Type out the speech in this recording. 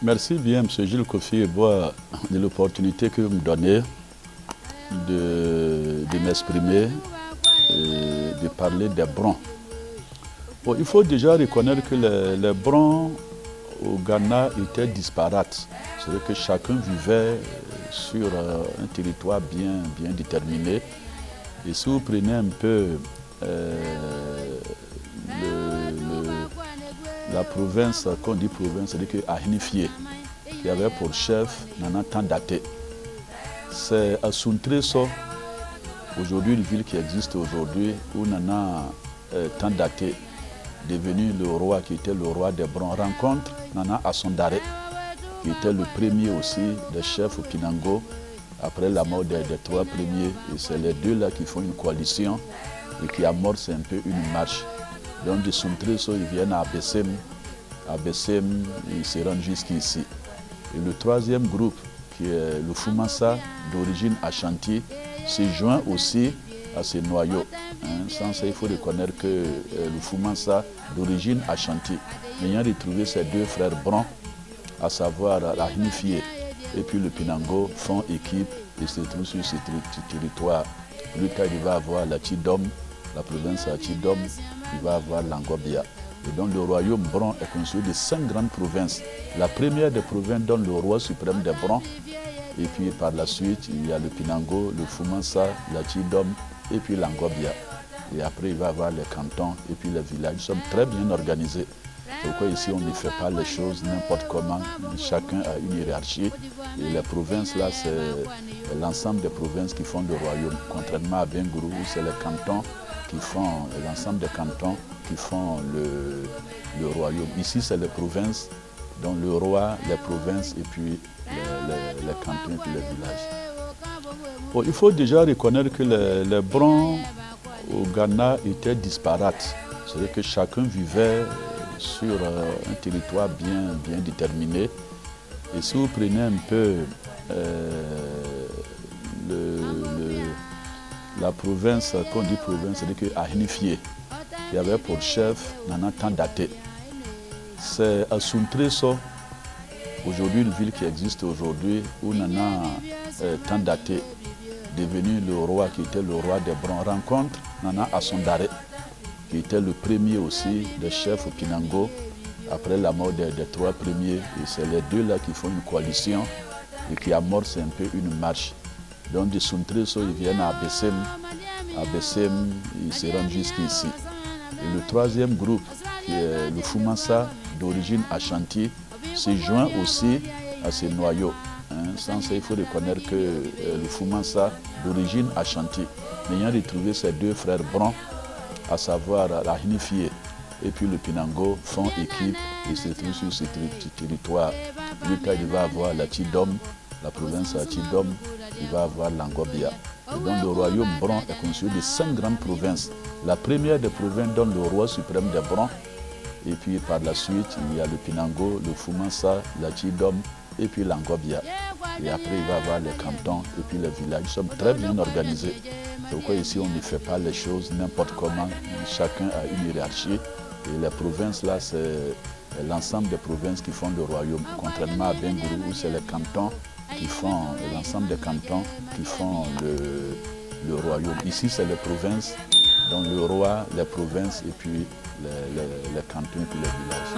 Merci bien, M. Gilles Kofi-Eboa, de l'opportunité que vous me donnez de m'exprimer et de parler des Brons. Bon, il faut déjà reconnaître que les Brons au Ghana étaient disparates. C'est vrai que chacun vivait sur un territoire bien déterminé. Et si vous prenez un peu la province, qu'on dit province, c'est-à-dire qu'à Hinifie, qui avait pour chef Nana Tandate. C'est à Suntreso, aujourd'hui une ville qui existe aujourd'hui, où Nana Tandate, devenu le roi, qui était le roi des Brons, rencontre Nana Asondare, qui était le premier aussi des chefs au Pinango, après la mort des trois premiers. Et c'est les deux là qui font une coalition et qui amorcent un peu une marche. Donc de Suntreso, ils viennent à Abessem. À Abessem, ils se rendent jusqu'ici. Et le troisième groupe, qui est le Foumansa, d'origine Ashanti, se joint aussi à ces noyaux. Sans ça, il faut reconnaître que le Foumansa, d'origine Ashanti, ayant retrouvé ses deux frères Brons, à savoir la Hinifie et puis le Pinango, font équipe et se trouvent sur ce territoire. Plus tard, il va avoir la Tidom, la province de Tidom, il va avoir l'Angobia. Et donc le royaume Bron est constitué de 5 grandes provinces. La première des provinces donne le roi suprême des Brons. Et puis par la suite, il y a le Pinango, le Foumansa, la Tidom et puis l'Angobia. Et après, il va avoir les cantons et puis les villages. Nous sommes très bien organisés. Pourquoi ici, on ne fait pas les choses n'importe comment. Chacun a une hiérarchie. Et les provinces, là, c'est l'ensemble des provinces qui font le royaume. Contrairement à Bengourou, où c'est les cantons qui font, l'ensemble des cantons qui font le royaume. Ici, c'est les provinces, dont le roi, les provinces et puis les cantons et puis les villages. Bon, il faut déjà reconnaître que les Brons au Ghana étaient disparates. C'est-à-dire que chacun vivait sur un territoire bien déterminé. Et si vous prenez un peu la province, qu'on dit province, c'est-à-dire qu'à Hinifie, qui avait pour chef Nana Tandate. C'est à Suntreso, aujourd'hui une ville qui existe aujourd'hui, où Nana Tandate, devenu le roi, qui était le roi des Brons, rencontre Nana Asondare, qui était le premier aussi des chefs au Pinango, après la mort des trois premiers. Et c'est les deux là qui font une coalition et qui amorcent un peu une marche. Donc de Suntreso, ils viennent à Abessem. À Abessem, ils se rendent jusqu'ici. Et le troisième groupe, qui est le Foumansa, d'origine Ashanti, se joint aussi à ces noyaux. Sans ça, il faut reconnaître que le Foumansa, d'origine Ashanti, ayant retrouvé ses deux frères Brons, à savoir la Hinifie et puis le Pinango, font équipe et se trouvent sur ce territoire. Plus tard, il va avoir la Tidom, la province de Tidom, il va avoir l'Angobia. Et donc le royaume Bron est constitué de 5 grandes provinces. La première des provinces donne le roi suprême des Brons. Et puis par la suite, il y a le Pinango, le Foumansa, la Tidom et puis l'Angobia. Et après, il va avoir les cantons et puis les villages. Nous sommes très bien organisés. Pourquoi ici, on ne fait pas les choses n'importe comment. Chacun a une hiérarchie. Et les provinces, là, c'est l'ensemble des provinces qui font le royaume. Contrairement à Bengourou, où c'est les cantons qui font, l'ensemble des cantons qui font le royaume. Ici, c'est les provinces, dont le roi, les provinces et puis les cantons et puis les villages.